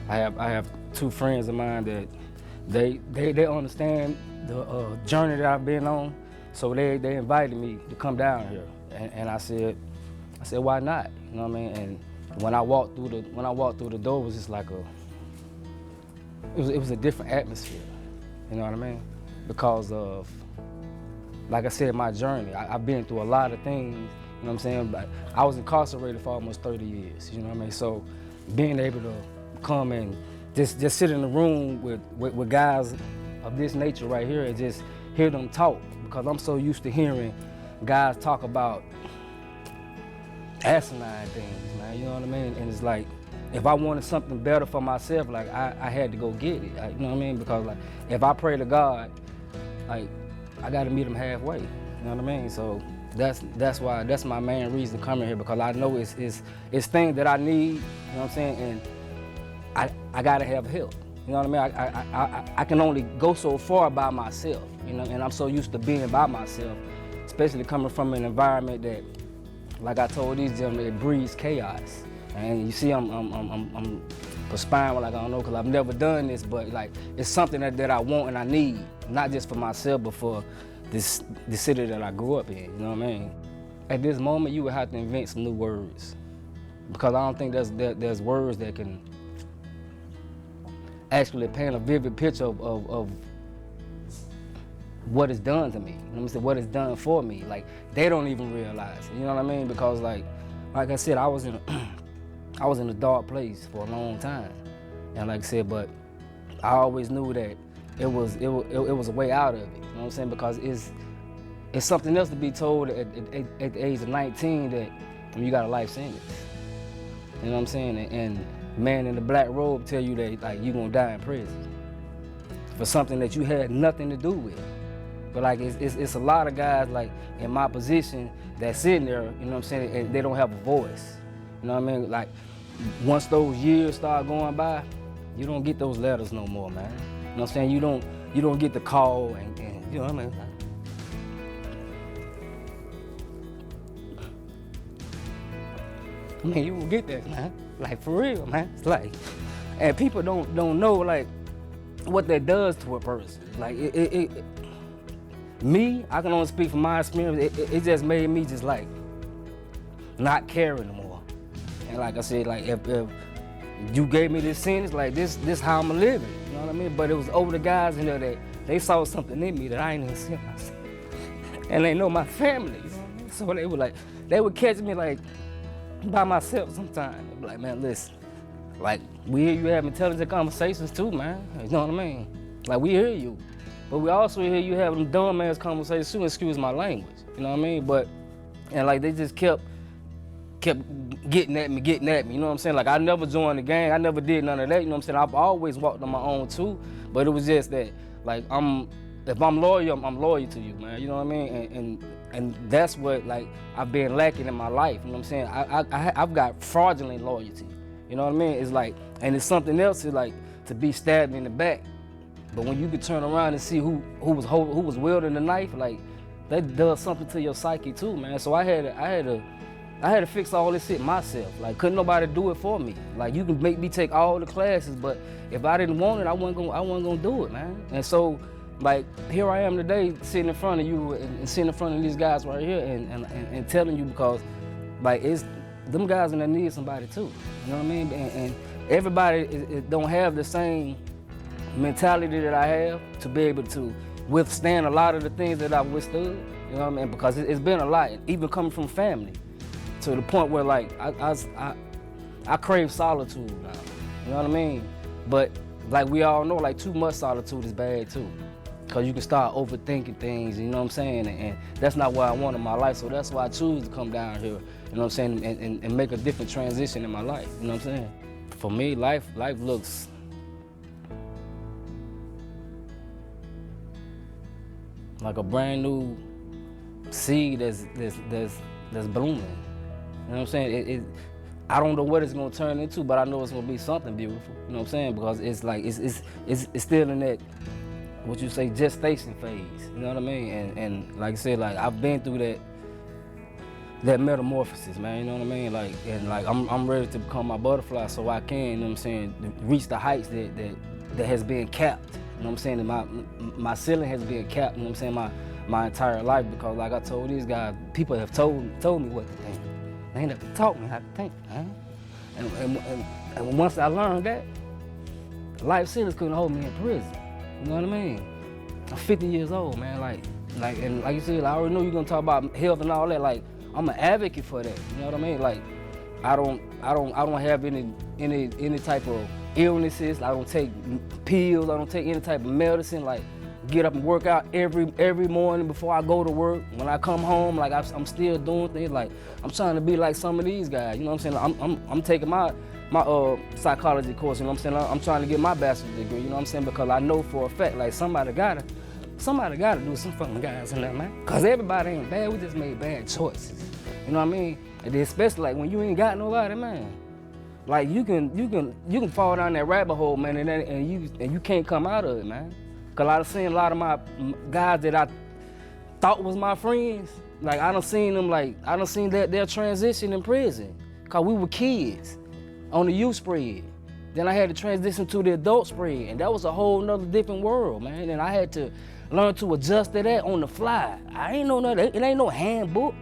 I have two friends of mine that they understand the journey that I've been on, so they invited me to come down here, and I said why not? You know what I mean? And when I walked through the door, it was just like it was a different atmosphere. You know what I mean? Because of, like I said, my journey. I've been through a lot of things. You know what I'm saying? But I was incarcerated for almost 30 years. You know what I mean? So being able to come and just sit in the room with guys of this nature right here and just hear them talk, because I'm so used to hearing guys talk about asinine things, man. You know what I mean? And it's like, if I wanted something better for myself, like I had to go get it. You know what I mean? Because like, if I pray to God, like I got to meet Him halfway. You know what I mean? So that's why, that's my main reason coming here, because I know it's things that I need. You know what I'm saying? And I got to have help. You know what I mean? I can only go so far by myself. You know, and I'm so used to being by myself, especially coming from an environment that, like I told these gentlemen, it breeds chaos. And you see, I'm perspiring like I don't know, because I've never done this, but like it's something that I want and I need, not just for myself, but for the city that I grew up in. You know what I mean? At this moment, you would have to invent some new words, because I don't think there's words that can actually paint a vivid picture of what it's done to me. You know what I'm saying? What it's done for me. Like, they don't even realize it. You know what I mean? Because like I said, I was in a dark place for a long time, and like I said, but I always knew that it was a way out of it. You know what I'm saying? Because it's something else to be told at the age of 19 that you got a life sentence. You know what I'm saying? And man in the black robe tell you that like you gonna die in prison for something that you had nothing to do with. But like it's a lot of guys like in my position that's sitting there, you know what I'm saying, and they don't have a voice. You know what I mean? Like, once those years start going by, you don't get those letters no more, man. You know what I'm saying? You don't get the call and you know what I mean? I mean, you will get that, man. Like, for real, man. It's like, and people don't know like what that does to a person. Like me, I can only speak from my experience. It just made me just like not care anymore. And like I said, like if you gave me this sentence, like this how I'm living. You know what I mean? But it was older guys in there that they saw something in me that I ain't even see myself. And they know my family. You know what I mean? So they were like, they would catch me like by myself sometimes. They'd be like, man, listen, like we hear you have intelligent conversations too, man. You know what I mean? Like, we hear you. But we also hear you having them dumb ass conversations too, excuse my language. You know what I mean? But, and like they just kept getting at me, you know what I'm saying? Like, I never joined the gang, I never did none of that, you know what I'm saying? I've always walked on my own too, but it was just that, like, if I'm loyal, I'm loyal to you, man, you know what I mean? And that's what, like, I've been lacking in my life, you know what I'm saying? I've got fraudulent loyalty, you know what I mean? It's like, and it's something else to like, to be stabbed in the back, but when you could turn around and see who was wielding the knife, like, that does something to your psyche too, man. So I had to fix all this shit myself. Like, couldn't nobody do it for me. Like, you can make me take all the classes, but if I didn't want it, I wasn't gonna do it, man. And so, like, here I am today, sitting in front of you and sitting in front of these guys right here and telling you, because, like, it's them guys in there need somebody too. You know what I mean? And everybody don't have the same mentality that I have to be able to withstand a lot of the things that I've withstood. You know what I mean? Because it's been a lot, even coming from family, to the point where like I crave solitude now. You know what I mean? But like we all know, like too much solitude is bad too, because you can start overthinking things. You know what I'm saying? And that's not what I want in my life. So that's why I choose to come down here. You know what I'm saying? And make a different transition in my life. You know what I'm saying? For me, life looks like a brand new seed that's blooming. You know what I'm saying? I don't know what it's gonna turn into, but I know it's gonna be something beautiful. You know what I'm saying? Because it's like it's still in that, what you say, gestation phase. You know what I mean? And like I said, like I've been through that that metamorphosis, man, you know what I mean? Like, and like I'm ready to become my butterfly so I can, you know what I'm saying, reach the heights that has been capped. You know what I'm saying? And my ceiling has been capped, you know what I'm saying, my entire life, because like I told these guys, people have told me what to think. They ain't have to taught me how to think, man. And once I learned that, life sentence couldn't hold me in prison. You know what I mean? I'm 50 years old, man. And like you said, I already know you're gonna talk about health and all that. Like, I'm an advocate for that. You know what I mean? Like, I don't have any type of illnesses. I don't take pills. I don't take any type of medicine. Like, get up and work out every morning before I go to work. When I come home, like I'm still doing things. Like, I'm trying to be like some of these guys. You know what I'm saying? Like, I'm taking my psychology course. You know what I'm saying? I'm trying to get my bachelor's degree. You know what I'm saying? Because I know for a fact, like, somebody gotta do some fucking guys in there, man. Cause everybody ain't bad. We just made bad choices. You know what I mean? And then especially like when you ain't got nobody, man. Like, you can fall down that rabbit hole, man, and you can't come out of it, man. Cause I done seen a lot of my guys that I thought was my friends. Like, I done seen their transition in prison. Cause we were kids on the youth spread. Then I had to transition to the adult spread, and that was a whole nother different world, man. And I had to learn to adjust to that on the fly. I ain't know nothing. It ain't no handbook.